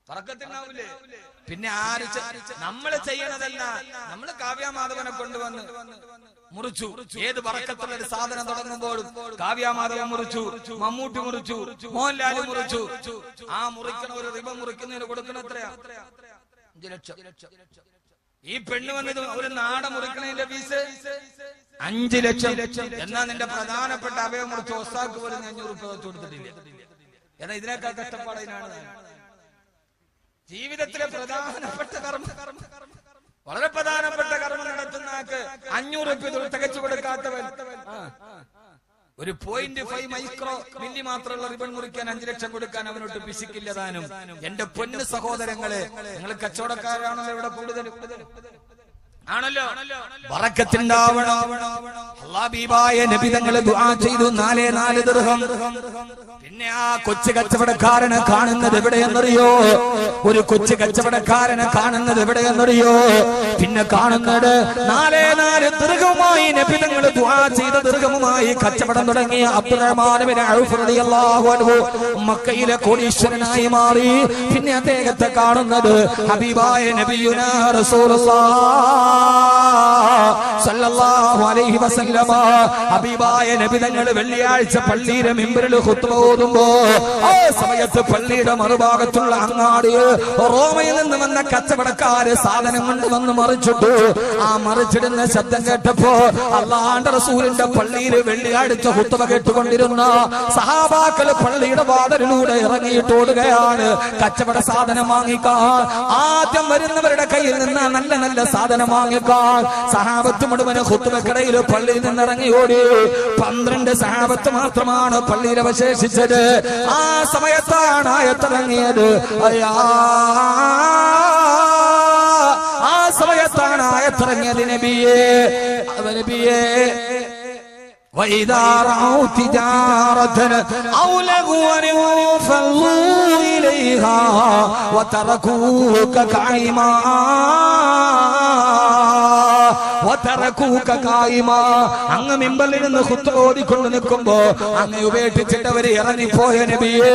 ബറക്കത്തുണ്ടാവില്ലേ? പിന്നെ ആര് നമ്മൾ ചെയ്യണതല്ല. നമ്മൾ കാവ്യമാധവനെ കൊണ്ടുവന്ന് മുറിച്ചു. ഏത് ബറക്കത്തുള്ള ഒരു സാധനം തുടങ്ങുമ്പോഴും കാവ്യമാധവൻ മുറിച്ചു, മമ്മൂട്ടി മുറിച്ചു, മോഹൻലാൽ മുറിച്ചു. ആ മുറിക്കണ ഒരു റിബ മുറിക്കുന്നതിന് കൊടുക്കണ എത്രയാ? 5 ലക്ഷം. ഈ പെണ്ണ് വന്നത് ഒരു നാട മുറിക്കണതിന്റെ ഫീസ് 5 ലക്ഷം. എന്നാ നിന്റെ പ്രധാനപ്പെട്ട അവയം മുറിച്ച് ഒസാക്ക് പോലും 500 രൂപ വെച്ച് കൊടുത്തിട്ടില്ല. എന്നാ ഇതിനേക്കാൾ കഷ്ടപ്പാടിനാണ് ജീവിതത്തിലെ പ്രധാനപ്പെട്ട കർമ്മം, വളരെ പ്രധാനപ്പെട്ട കർമ്മം നടത്തുന്ന ആൾക്ക് 500 രൂപ തികച്ചു കൊടുക്കാത്തവൻ ഒരു 0.5 മൈക്രോ മില്ലി മാത്രമുള്ള റിബൺ മുറിക്കാൻ 5 ലക്ഷം കൊടുക്കാൻ അവനോട്ട് പിശിക്കില്ല താനും. എന്റെ പൊന്ന് സഹോദരങ്ങളെ, നിങ്ങൾ കച്ചവടക്കാരാണല്ലോ ഇവിടെ കൂടുതൽ ആണല്ലോ, ബറക്കത്തുണ്ടാവണം. ഹബീബായ നബി തങ്ങൾ ദുആ ചെയ്തു 4 ദിർഹം. പിന്നെ ആ കൊച്ചു കച്ചവടക്കാരനെ കാണുന്നത് എവിടെയെന്നറിയോ? ഒരു കൊച്ചു കച്ചവടക്കാരനെ കാണുന്നത് എവിടെയെന്നറിയോ? പിന്നെ കാണുന്നത് 4 ദിർഹവുമായി നബി തങ്ങൾ ദുആ ചെയ്ത ദിർഹവുമായി കച്ചവടം തുടങ്ങിയ അബ്ദുറഹ്മാൻ ഇബ്നു ഔഫ് റളിയല്ലാഹു അൻഹു മക്കയിലെ കോടീശ്വരനായി മാറി. പിന്നെ അദ്ദേഹത്തെ കാണുന്നത് ഹബീബായ നബിയുനാ റസൂലുള്ളാഹ് സല്ലല്ലാഹു അലൈഹി വസല്ലമ. ഹബീബായ നബി തങ്ങൾ വെള്ളിയാഴ്ച പള്ളിയിലെ മിമ്പറിൽ ഖുത്ബ ഓതുമ്പോ ആ സമയത്ത് പള്ളിയുടെ മറുഭാഗത്തുള്ള അങ്ങാടിയിൽ റോമയിൽ നിന്ന് വന്ന കച്ചവടക്കാര് സാധനം കൊണ്ടുവന്ന് മറിച്ചിട്ടു. ആ മറിച്ചിടുന്ന ശബ്ദം കേട്ടപ്പോ അല്ലാഹുവിന്റെ റസൂലിന്റെ പള്ളിയിൽ വെള്ളിയാഴ്ച ഖുത്ബ കേട്ടുകൊണ്ടിരുന്ന സഹാബാക്കൾ പള്ളിയുടെ വാതിലിലൂടെ ഇറങ്ങിയിട്ടോടുകയാണ് കച്ചവട സാധനം വാങ്ങിക്കാൻ. ആദ്യം വരുന്നവരുടെ കയ്യിൽ നിന്ന് നല്ല നല്ല സാധനം വാങ്ങിക്കാൻ സഹാബത്ത് മുഴുവൻ ഖുത്ബക്കിടയിൽ പള്ളിയിൽ നിന്ന് ഇറങ്ങി ഓടി. 12 സഹാബത്ത് മാത്രമാണ് പള്ളിയിൽ അവശേഷിച്ചത്. ആ സമയത്താണ് ആയത്തിറങ്ങിയത്. ആ സമയത്താണ് ആയത്തിറങ്ങിയത്. നബിയേ وَإِذَا رَأَوْا تِجَارَةً أَوْ لَهْوًا انفَضُّوا إِلَيْهَا وَتَرَكُوكَ قَائِمًا അങ്ങ് മിമ്പറിൽ നിന്ന് ഖുത്ബ ഓതിക്കൊണ്ട് നിൽക്കുമ്പോ അങ്ങ് ഉപേക്ഷിച്ചിട്ട് അവര് ഇറങ്ങിപ്പോയ നബിയെ,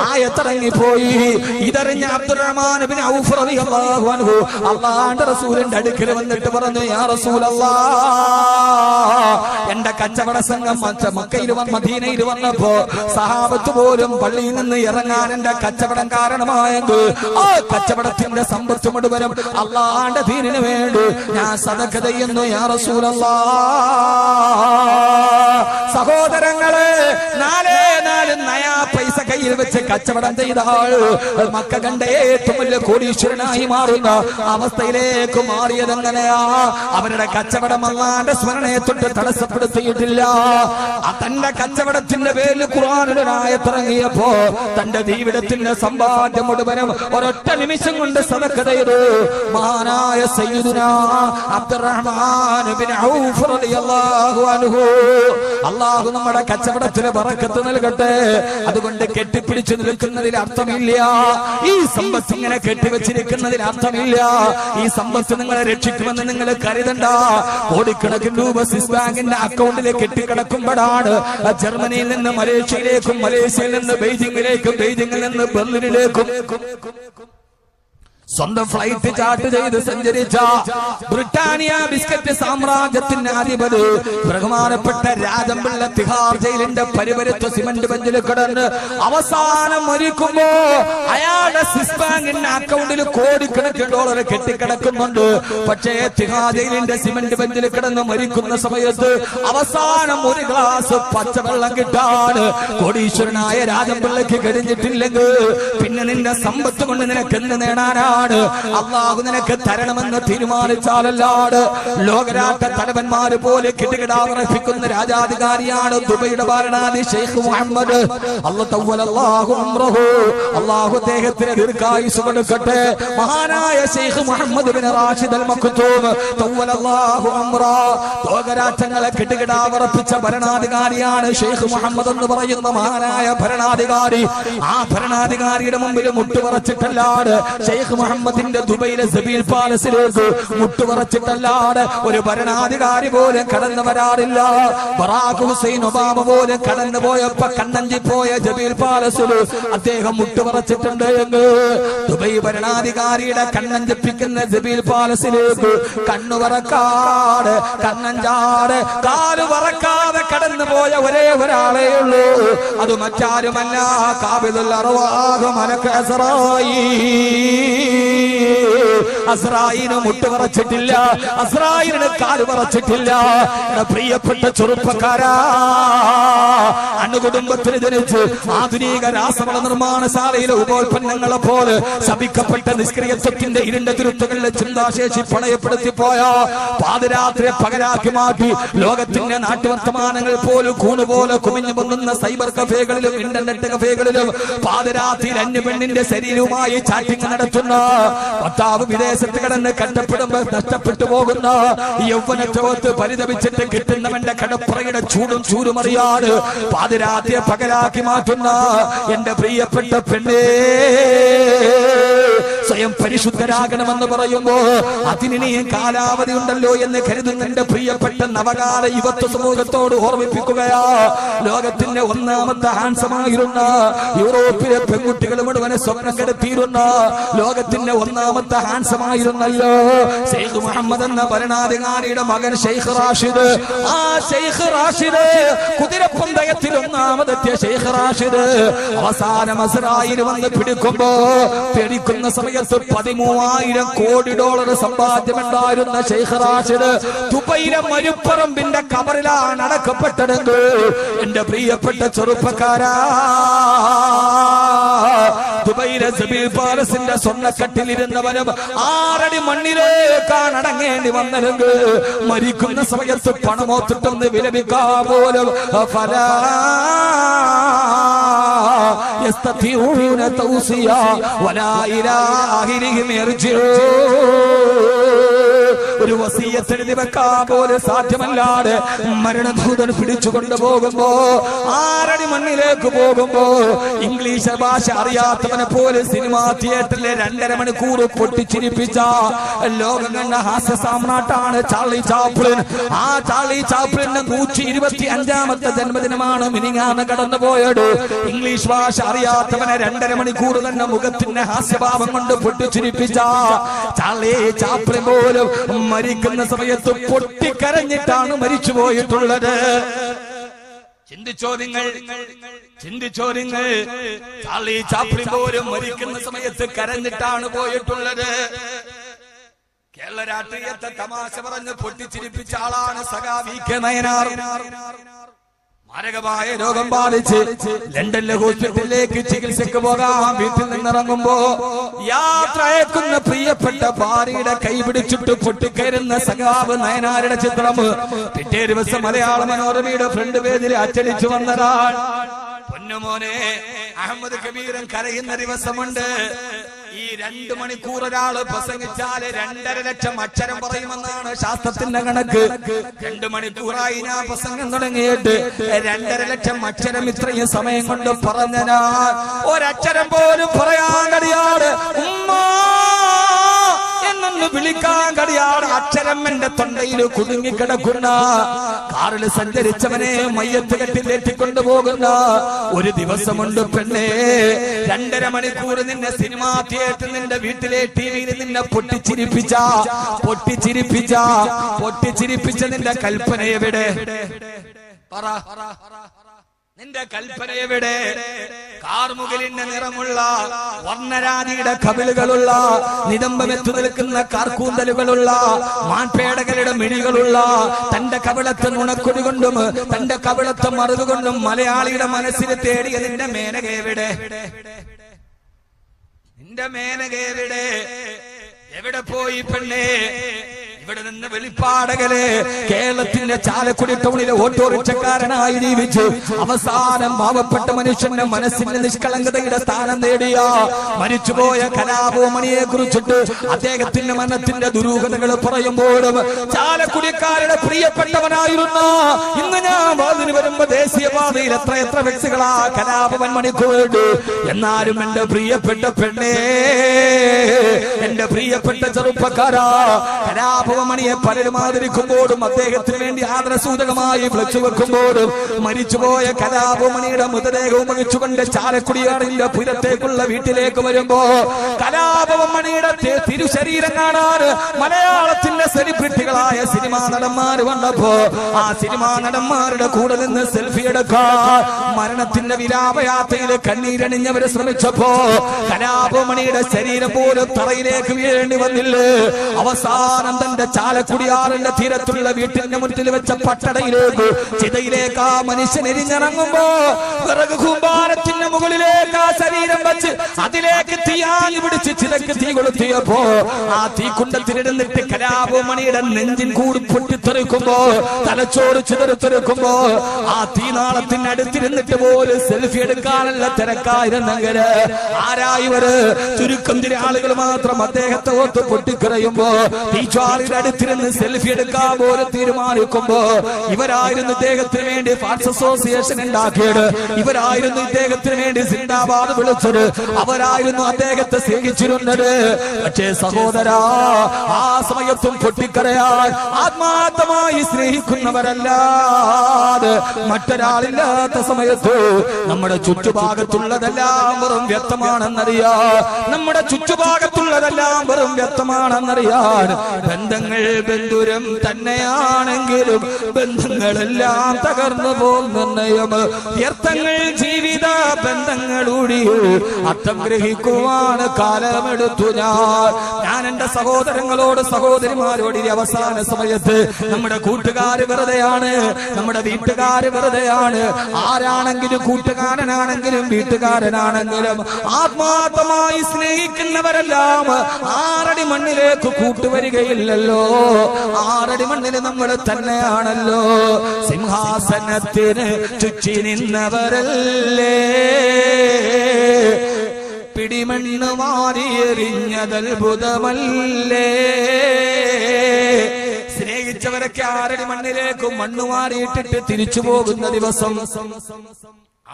ആയത്തിറങ്ങിപ്പോയി. ഇതറിഞ്ഞ അബ്ദുറഹ്മാൻ ഇബ്നു ഔഫ് റളിയല്ലാഹു അൻഹു അല്ലാഹുവിന്റെ റസൂലിന്റെ അടുക്കൽ വന്നിട്ട് പറഞ്ഞു, യാ റസൂലല്ലാഹ്, എന്റെ കച്ചവട സംഘം മക്കയിൽ മദീനയിൽ വന്നപ്പോ സഹാബത്ത് പോലും പള്ളിയിൽ നിന്ന് ഇറങ്ങാൻ എന്റെ കച്ചവടം കാരണമായെങ്കിൽ ആ കച്ചവടത്തിന്റെ സമ്പത്ത് മുഴുവനും അല്ലാഹുവിന്റെ ദീനിന് വേണ്ടി ഞാൻ സദഖ ചെയ്യുന്നു യാ റസൂലല്ലാഹ്. സഹോദരങ്ങളെ, 4 നയാ പൈസ കയ്യിൽ വെച്ച് കച്ചവടം ചെയ്ത ആൾ മക്ക കണ്ട ഏറ്റവും വലിയ കോടീശ്വരനായി മാറുന്ന അവസ്ഥയിലേക്ക് മാറിയതെങ്ങനെയാ? അവരുടെ കച്ചവടം അല്ലാഹുവിന്റെ സ്മരണയെ തൊട്ട് തടസ്സപ്പെടുത്തിയിട്ടില്ല. തന്റെ കച്ചവടത്തിന്റെ പേരിൽ ഖുർആനിലൊരായത്തിറങ്ങിയപ്പോ തന്റെ ജീവിതത്തിന്റെ സമ്പാദ്യം മുഴുവനും ഒരൊറ്റ നിമിഷം കൊണ്ട് സദഖ ചെയ്തു. മഹാനായ സയ്യിദുനാ അബ്ദുറഹ്മാൻ ഇബ്നു ഔഫ് റളിയല്ലാഹു അൻഹു. അല്ലാഹു നമ്മുടെ കച്ചവടത്തിന് ബറക്കത്ത് നൽകട്ടെ. അതുകൊണ്ട് കെട്ടിപ്പിടിച്ചു നിൽക്കുന്നതിൽ അർത്ഥമില്ല. ഈ സമ്പത്ത് ഇങ്ങനെ കെട്ടിവെച്ചിരിക്കുന്നതിൽ അർത്ഥമില്ല. ഈ സമ്പത്ത് നിങ്ങളെ രക്ഷിക്കുമെന്ന് നിങ്ങൾ കരുതണ്ട. കോടിക്കണക്കിന് രൂപ സ്വിസ് ബാങ്കിന്റെ അക്കൗണ്ടിലേക്ക് കെട്ടിക്കിടക്കുമ്പോഴാണ് ജർമ്മനിയിൽ നിന്ന് മലേഷ്യയിലേക്കും, മലേഷ്യയിൽ നിന്ന് ബെയ്ജിംഗിലേക്കും, ബെയ്ജിംഗിൽ നിന്ന് ബെർലിനിലേക്കും സ്വന്തം ഫ്ലൈറ്റ് ചാർട്ട് ചെയ്ത് സഞ്ചരിച്ച ബ്രിട്ടാനിയ ബിസ്ക്കറ്റ് സാമ്രാജ്യത്തിന്റെ അധിപതി ബഹുമാനപ്പെട്ട രാജംപിള്ള തിഹാർ ജയിലിന്റെ പരിപരുത്ത സിമന്റ് ബെഞ്ചിൽ കിടന്ന് അവസാനം മരിക്കുമ്പോ അയാളുടെ സ്വിസ് ബാങ്കിന്റെ അക്കൗണ്ടിൽ കോടിക്കണക്കിന് ഡോളർ കെട്ടിക്കിടക്കുന്നുണ്ട്. പക്ഷേ തിഹാർ ജയിലിന്റെ സിമന്റ് ബെഞ്ചിൽ കിടന്ന് മരിക്കുന്ന സമയത്ത് അവസാനം ഒരു ഗ്ലാസ് പച്ചവെള്ളം കിട്ടാൻ കോടീശ്വരനായ രാജംപിള്ളക്ക് കഴിഞ്ഞിട്ടില്ലെങ്കിൽ പിന്നെ നിന്റെ സമ്പത്ത് കൊണ്ട് നിനക്ക് എന്ത് നേടാനാണ്? അല്ലാഹു നിനക്ക് തരണമെന്ന് തീരുമാനിച്ചാലല്ലാട് ലോകരാഷ്ട്ര തലവന്മാര് പോലെ കിടുകിടാവർപ്പിക്കുന്ന രാജാധികാരിയാണ് ദുബൈയുടെ ഭരണാധി ഷെയ്ഖ് മുഹമ്മദ്. അല്ലാഹു അദ്ദേഹത്തിന് ദീർഘായുസ്സ് കൊടുക്കട്ടെ. മഹാനായ Sheikh Mohammed bin Rashid Al Maktoum തവ്വലല്ലാഹു അംറാ. ലോകരാഷ്ട്രങ്ങളെ കിടുകിടാവർപ്പിച്ച ഭരണാധികാരിയാണ് ഷെയ്ഖ് മുഹമ്മദ് എന്ന് പറയുന്ന മഹാനായ ഭരണാധികാരി. ആ ഭരണാധികാരിയുടെ മുമ്പിൽ മുട്ടുപറച്ചിട്ടല്ലാട് ഷെയ്ഖ് മുഹമ്മദിന്റെ ദുബൈയിലെ സബീൽ പാലസിലേക്ക് മുട്ടുപറച്ചിട്ടല്ലാതെ ഒരു ഭരണാധികാരി പോലും കടന്നു വരാറില്ല. ബറാഖ് ഹുസൈൻ ഒബാമ പോലും കടന്നു പോയപ്പോ കണ്ണഞ്ചി പോയ ജബീൽ പാലസിൽ അദ്ദേഹം മുട്ടുപറച്ചിട്ടുണ്ട് എന്ന് ദുബൈ ഭരണാധികാരിയുടെ കണ്ണഞ്ചിപ്പിക്കുന്ന ജബീൽ പാലസിലേക്ക് കണ്ണുവറക്കാട് കണ്ണഞ്ചാട് കാല് വറക്കാതെ കടന്നു പോയ ഒരേ ഒരാളേ ഉള്ളൂ. അത് മറ്റാരുമല്ല, ഖാബിദുൽ അർവാഹ് മലക്ക് അസ്രായീന് മുട്ടുപറച്ചിട്ടില്ല, അസ്രായീന് കാല് പറച്ചിട്ടില്ല. പ്രിയപ്പെട്ട ചെറുപ്പക്കാരാ, അണുകുടുംബത്തിൽ ജനിച്ച് ആധുനിക രാസവള നിർമ്മാണശാലയിലെ ഉപോൽപ്പന്നങ്ങളെ പോലെ ശപിക്കപ്പെട്ട നിഷ്ക്രിയത്വത്തിന്റെ ഇരുണ്ട തിരുത്തുകളിലെ ചിന്താശേഷി പണയപ്പെടുത്തിപ്പോയ പാതിരാത്രിയെ പകരാക്കി മാറ്റി ലോകത്തിന്റെ നാട്ടുവർത്തമാനങ്ങൾ പോലും കൂണുപോലെ കുമിഞ്ഞു പൊന്നുന്ന സൈബർ കഫേകളിലും ഇന്റർനെറ്റ് കഫേകളിലും പാതിരാത്രിയിൽ അന്യപെണ്ണിന്റെ ശരീരവുമായി ചാറ്റിംഗ് നടത്തുന്ന ഭർത്താവ് വിദേശത്ത് കിടന്ന് കഷ്ടപ്പെടുമ്പോ നഷ്ടപ്പെട്ടു പോകുന്ന യൗവനത്തോത്ത് പരിതപിച്ചിട്ട് കിട്ടുന്നവന്റെ കടപ്പുറയുടെ ചൂടും ചൂരുമറിയാട് പാതിരാത്രിയെ പകലാക്കി മാറ്റുന്ന എന്റെ പ്രിയപ്പെട്ട പെണ്ണേ, സ്വയം പരിശുദ്ധരാകണമെന്ന് പറയുമ്പോ അതിനിയും കാലാവധി ഉണ്ടല്ലോ എന്ന് കരുതുന്ന എന്റെ പ്രിയപ്പെട്ട നവകാല യുവത്വ സമൂഹത്തോട് ഓർമ്മിപ്പിക്കുകയാ. ലോകത്തിന്റെ ഒന്നാമത്തെ ഹാൻസമായിരുന്ന യൂറോപ്പിലെ പെൺകുട്ടികൾ മുഴുവനെ സ്വപ്നം കെടുത്തിയിരുന്ന ലോകത്തിന്റെ ഒന്നാമത്തെ ഹാൻസമായിരുന്നല്ലോ ഷെയ്ഖ് മുഹമ്മദ് എന്ന ഭരണാധികാരിയുടെ മകൻ ഷെയ്ഖ് റാഷിദ്. ആ ഷെയ്ഖ് റാഷിദ് കുതിരപ്പന്തയത്തിൽ ഒന്നാമതെത്തിയ ഷെയ്ഖ് റാഷിദ് അവസാനം അസ്രായിൽ വന്ന് പിടിക്കുന്ന സമയത്ത് 13,000 കോടി ഡോളർ സമ്പാദ്യമുണ്ടായിരുന്ന ഷെയ്ഖ് റാഷിദ് ദുബൈയിലെ മരുപ്പറമ്പിന്റെ കബറിലാണ് അടക്കപ്പെട്ടതെങ്കിൽ എന്റെ പ്രിയപ്പെട്ട ചെറുപ്പക്കാരാ, ദുബൈയിലെ സബീൽ പാലസിന്റെ സ്വർണ്ണക്കട്ടിലിരുന്നവനും 6 അടി മണ്ണിലേക്കാണ് അടങ്ങേണ്ടി വന്നതെങ്കിൽ മരിക്കുന്ന സമയത്ത് പണമോത്തിട്ടൊന്ന് വിലപിക്കാ പോലും يستطيعون توصيا ولا إلى آخرهم يرجعون. ഒരു വസിയത്ത് എഴുതി വെക്കാൻ പോലും സാധ്യമല്ലാതെ മരണദൂതൻ പിടിച്ചുകൊണ്ട് പോകുമ്പോ 6 അടി മണ്ണിലേക്ക് പോകുമ്പോ ഇംഗ്ലീഷ് ഭാഷ അറിയാത്തവനെ പോലെ സിനിമാ തിയേറ്ററിലെ 2.5 മണിക്കൂർ പൊട്ടിച്ചിരിപ്പിച്ച ലോകം കണ്ട ഹാസ്യ സാമ്രാട്ടാണ് ചാർലി ചാപ്ലിൻ. ആ ചാർലി ചാപ്ലിന്റെ 125ാമത്തെ ജന്മദിനമാണ് മിനിങ്ങാന്ന് കടന്നുപോയത്. ഇംഗ്ലീഷ് ഭാഷ അറിയാത്തവനെ 2.5 മണിക്കൂർ തന്നെ മുഖത്തിന്റെ ഹാസ്യഭാവം കൊണ്ട് പൊട്ടിച്ചിരിപ്പിച്ച ചാർലി ചാപ്ലിൻ പോലും മരിക്കുന്ന സമയത്ത് പൊട്ടിക്കരഞ്ഞിട്ടാണ് മരിച്ചു പോയിട്ടുള്ളത്. ചിന്തിച്ചോ നിങ്ങൾ. ചാർലി ചാപ്ലിൻ പോലും മരിക്കുന്ന സമയത്ത് കരഞ്ഞിട്ടാണ് പോയിട്ടുള്ളത്. കേരള രാഷ്ട്രീയത്തെ തമാശ പറഞ്ഞ് പൊട്ടിച്ചിരിപ്പിച്ച ആളാണ് സഖാവി കെ നയനാർ. മാരകമായ രോഗം ബാധിച്ച് ലണ്ടനിലെ ഹോസ്പിറ്റലിലേക്ക് ചികിത്സയ്ക്ക് പോകാൻ വീട്ടിൽ നിന്നിറങ്ങുമ്പോ യാത്ര അയക്കുന്ന പ്രിയപ്പെട്ട ഭാര്യയുടെ കൈപിടിച്ചിട്ട് പൊട്ടിക്കയറുന്ന സഖാവ് നയനാരുടെ ചിത്രം പിറ്റേ ദിവസം മലയാള മനോരമയുടെ ഫ്രണ്ട് പേജിൽ അച്ചടിച്ചു വന്നതാണ്. പൊന്നുമോനെ അഹമ്മദ് കബീരൻ കരയുന്ന ദിവസമുണ്ട്. ഈ 2 മണിക്കൂർ ഒരാള് പ്രസംഗിച്ചാല് 2.5 ലക്ഷം അക്ഷരം പറയുമെന്നാണ് ശാസ്ത്രത്തിന്റെ കണക്ക്. 2 മണിക്കൂറായി ഞാൻ പ്രസംഗം തുടങ്ങിയിട്ട് 2.5 ലക്ഷം അക്ഷരം ഇത്രയും സമയം കൊണ്ട് പറഞ്ഞനാ ഒരക്ഷരം പോലും പറയാൻ കഴിയാതെ എന്നൊന്ന് വിളിക്കാൻ കഴിയാതെ അക്ഷരം എന്റെ തൊണ്ടയിൽ കുടുങ്ങിക്കിടക്കുന്ന കാറിൽ സഞ്ചരിച്ചവനെ മയ്യത്ത് കെട്ടിലേറ്റിക്കൊണ്ടുപോകുന്ന ഒരു ദിവസമുണ്ട് പെണ്ണേ. 2.5 മണിക്കൂർ നിന്നെ സിനിമാ തിയേറ്ററിൽ നിന്റെ വീട്ടിലെ ടിവിയിൽ നിന്നെ പൊട്ടിച്ചിരിപ്പിച്ച നിന്റെ കൽപ്പന എവിടെ? പറ, നിന്റെ കൽപ്പന എവിടെ? കാർമുകിലിന്റെ നിറമുള്ള വർണ്ണരാജിയുടെ കവിളുകളുള്ള നിതംബമെത്തു നിൽക്കുന്ന കാർക്കൂന്തലുകളുള്ള മാൻപേടകളുടെ മിഴികളുള്ള തന്റെ കവിളത്തെ നുണക്കൊടി കൊണ്ടും തന്റെ കവിളത്തെ മറുതുകൊണ്ടും മലയാളിയുടെ മനസ്സിൽ തേടിയ നിന്റെ മേനക എവിടെ? നിന്റെ മേനക എവിടെ? എവിടെ പോയി പെണ്ണേ? ഇവിടെ നിന്ന് വെളിപ്പാടകലെ കേരളത്തിന്റെ ചാലക്കുടി ടൗണിലെ ഓട്ടോറിക്ഷക്കാരനായി ജീവിച്ചു അവസാനം പാവപ്പെട്ട മനുഷ്യന്റെ മനസ്സിന്റെ നിഷ്കളങ്കതയുടെ സ്ഥാനം നേടിയ മരിച്ചുപോയ കലാഭവമണിയെ കുറിച്ചിട്ട് അദ്ദേഹത്തിന്റെ മരണത്തിന്റെ ദുരൂഹതകൾ പറയുമ്പോഴും ചാലക്കുടിക്കാരുടെ പ്രിയപ്പെട്ടവനായിരുന്ന ഇന്ന് ഞാൻ വാതിന് വരുമ്പോ ദേശീയപാതയിൽ എത്ര വ്യക്തികളാ കലാഭവൻ മണിക്ക് വേണ്ടി. എന്നാലും എന്റെ പ്രിയപ്പെട്ട പെണ്ണേ, എന്റെ പ്രിയപ്പെട്ട ചെറുപ്പക്കാരാ, കലാഭവമണിയെ പലരും ആദരിക്കുമ്പോഴും അദ്ദേഹത്തിന് വേണ്ടി ആദരസൂചകമായി ഫ്ലക്സ് വെക്കുമ്പോഴും മരിച്ചുപോയ കലാഭവമണിയുടെ മൃതദേഹവും വഹിച്ചുകൊണ്ട് ചാലക്കുടിയാറിന്റെ പുരത്തേക്കുള്ള വീട്ടിലേക്ക് വരുമ്പോ കലാഭവമണിയുടെ തിരുശരീരം കാണാൻ മലയാളത്തിന്റെ സെലിബ്രിറ്റികളായ സിനിമാ നടന്മാർ വന്നപ്പോ ആ സിനിമാ നടന്മാരുടെ കൂടെ നിന്ന് സെൽഫി എടുക്കാൻ മരണത്തിന്റെ വിലാപയാത്രയിൽ കണ്ണീരണിഞ്ഞവരെ ശ്രമിച്ചപ്പോ കലാഭവമണിയുടെ ശരീരം പോലും തറയിലേക്ക് വീഴേണ്ടി വന്നില്ലേ. അവസാനം തന്റെ ചാലക്കുടിയാറിന്റെ തീരത്തുള്ള വീട്ടിന്റെ മുന്നിൽ വെച്ച പട്ടടയിലേക്ക് ചിതയിലേക്ക് ആ മനുഷ്യൻ എരിഞ്ഞിറങ്ങുമ്പോ വിറക് കൂമ്പാരത്തിന്റെ മുകളിലേക്ക് ആ ശരീരം വെച്ച് അതിലേക്ക് തീയാഞ്ഞു പിടിച്ച് ചിതക്ക് തീ കൊളുത്തിയപ്പോ ആ തീക്കുണ്ടത്തിനിടന്നിട്ട് കലാഭവമണിയുടെ നെഞ്ചിൻ കൂടി പൊട്ടിത്തെറിക്കുമ്പോ തലച്ചോറ് ചിതറിത്തെറിക്കുമ്പോ ആ തീനാളത്തിന് അടുത്തിരുന്നിട്ട് പോലും സെൽഫി എടുക്കാനുള്ള തിരക്കായിരുന്നെങ്കില് ആരായിവര് ചുരുക്കം ചില ആളുകൾ മാത്രം അദ്ദേഹത്തെ ഓർത്ത് പൊട്ടിക്കറിയുമ്പോ തീച്ചാളിയുടെ അടുത്തിരുന്ന് സെൽഫി എടുക്കാൻ പോലും തീരുമാനിക്കുമ്പോ ഇവരായിരുന്നു ഇദ്ദേഹത്തിന് വേണ്ടി ഫാൻസ് അസോസിയേഷൻ ഉണ്ടാക്കിയത്, ഇവരായിരുന്നു ഇദ്ദേഹത്തിന് വേണ്ടി സിന്ദാബാദ് വിളിച്ചത്, അവരായിരുന്നു അദ്ദേഹത്തെ സ്നേഹിച്ചിരുന്നത്. പക്ഷേ സഹോദരാ, ആ സമയത്തും പൊട്ടിക്കരയാൻ ആത്മാർത്ഥമായി സ്നേഹിക്കുന്നവരല്ലാതെ മറ്റൊരാളില്ലാത്ത സമയത്ത് നമ്മുടെ ചുറ്റുഭാഗത്തുള്ളതെല്ലാം വെറും വ്യക്തമാണെന്നറിയാ, നമ്മുടെ ചുറ്റുഭാഗത്തുള്ളതെല്ലാം വെറും വ്യക്തമാണെന്നറിയാൻ ബന്ധങ്ങൾ ബന്ധുരം തന്നെയാണെങ്കിലും ബന്ധങ്ങളെല്ലാം തകർന്നു പോകുന്നയം വ്യർത്ഥങ്ങൾ ജീവിത ബന്ധങ്ങളൂടി അർത്ഥം ഗ്രഹിക്കുവാൻ കാലമെടുത്തു. ഞാൻ എന്റെ സഹോദരങ്ങളോട് സഹോദരിമാരോട് ഈ അവസാന സമയത്ത് നമ്മുടെ കൂട്ടുകാര് വെറുതെയാണ്, നമ്മുടെ വീട്ടുകാര് വെറുതെയാണ്. ആരാണെങ്കിലും കൂട്ടുകാരനാണെങ്കിലും വീട്ടുകാരനാണെങ്കിലും ആത്മാർത്ഥമായി സ്നേഹിക്കുന്നവരെല്ലാം 6 അടി മണ്ണിലേക്ക് കൂട്ടുവരികയില്ലല്ലോ. 6 അടി മണ്ണിൽ നമ്മൾ തന്നെയാണല്ലോ. സിംഹാസനത്തിന് ചുറ്റി നിന്നവരല്ലേ പിടിമണ്ണ് മാറിയെറിഞ്ഞതത്ഭുതമല്ലേ. സ്നേഹിച്ചവരൊക്കെ 6 അടി മണ്ണിലേക്കും മണ്ണ് മാറിയിട്ടിട്ട് തിരിച്ചു പോകുന്ന ദിവസം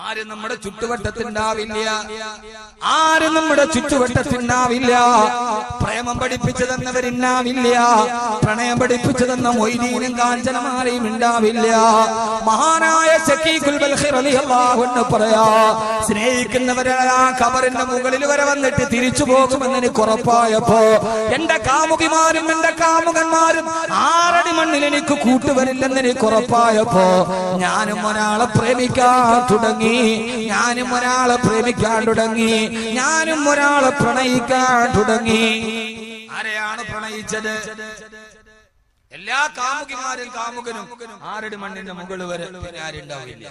ആരും നമ്മുടെ ചുറ്റുവട്ടത്തുണ്ടാവില്ല, ആരും നമ്മുടെ ചുറ്റുവട്ടത്തുണ്ടാവില്ല. പ്രേമം പഠിപ്പിച്ചു തന്നവരുണ്ടാവില്ല, പ്രണയം പഠിപ്പിച്ചു തന്ന മൊയ്തീനും കാഞ്ചനമാലയും ഉണ്ടാവില്ല. മഹാനായ ശഖീഖുൽ ബൽഖി റളിയല്ലാഹു അൻഹു പറയാ, സ്നേഹിക്കുന്നവരെ ആ ഖബറിന്റെ മുകളിൽ വരെ വന്നിട്ട് തിരിച്ചു പോകുമെന്ന് എനിക്ക് ഉറപ്പായപ്പോ എന്റെ കാമുകിമാരും എന്റെ കാമുകന്മാരും 6 അടി മണ്ണിൽ എനിക്ക് കൂട്ടുവരില്ലെന്ന് എനിക്ക് ഉറപ്പായപ്പോ ഞാനും ഒരാളെ പ്രേമിക്കാൻ തുടങ്ങി, ഞാനും ഒരാളെ പ്രേമിക്കാൻ തുടങ്ങി, ഞാനും ഒരാളെ പ്രണയിക്കാൻ തുടങ്ങി. ആരെയാണ് പ്രണയിച്ചത്? എല്ലാ കാമുകിമാരും കാമുകനും 6 അടി മണ്ണിന്റെ മുകളിൽ വരെ ആരുണ്ടാവില്ല.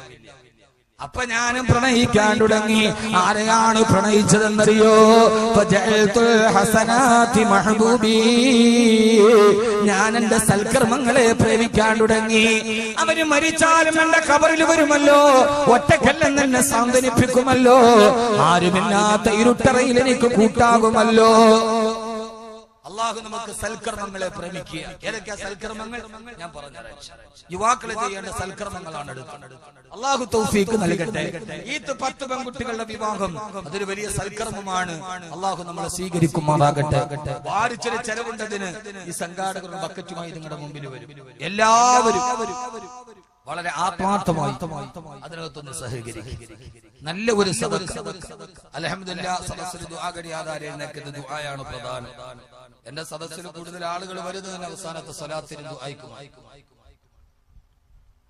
അപ്പൊ ഞാനും പ്രണയിക്കാൻ തുടങ്ങി. ആരെയാണ് പ്രണയിച്ചതെന്നറിയോ? ഞാൻ എന്റെ സൽക്കർമ്മങ്ങളെ പ്രേമിക്കാൻ തുടങ്ങി. അവര് മരിച്ചാലും എന്റെ ഖബറിൽ വരുമല്ലോ, ഒറ്റക്കല്ലെന്ന് എന്നെ സാന്ത്വനിപ്പിക്കുമല്ലോ, ആരുമില്ലാത്ത ഇരുട്ടറയിൽ എനിക്ക് കൂട്ടാകുമല്ലോ. അള്ളാഹു നമുക്ക് സൽക്കർമ്മങ്ങളെ പ്രേമിക്കുക. ഏതൊക്കെയാ സൽക്കർമ്മങ്ങൾ? ഞാൻ പറഞ്ഞുതരാം. യുവാക്കളെ ചെയ്യേണ്ട സൽക്കർമ്മങ്ങളാണ് എടുക്കുന്നത്. അള്ളാഹു തൗഫീഖ് നൽകട്ടെ. ഈ 10 പെൺകുട്ടികളുടെ വിവാഹം അതൊരു വലിയ സൽക്കർമ്മമാണ്. അള്ളാഹു നമ്മളെ സ്വീകരിക്കുമാറാകട്ടെ. വാരിച്ചൊരു ചെലവുണ്ടതിന് ഈ സംഘാടകരുടെ ബക്കറ്റുമായി നിങ്ങളുടെ മുമ്പിൽ വരും. എല്ലാവരും വളരെ ആത്മാർത്ഥമായി അതിനകത്തൊന്ന് സഹകരിക്കും. നല്ല ഒരു സദസ്സ്. അൽഹംദുലില്ലാഹ് സദസ്സിൽ ദുആ കഴിയാതെ എഴുന്നേൽക്കുന്ന ദുആയാണ് പ്രധാനം. എന്റെ സദസ്സിൽ കൂടുതൽ ആളുകൾ വരുന്നതിന് അവസാനത്തെ സ്വലാത്തിന് ദുആയിക്കും.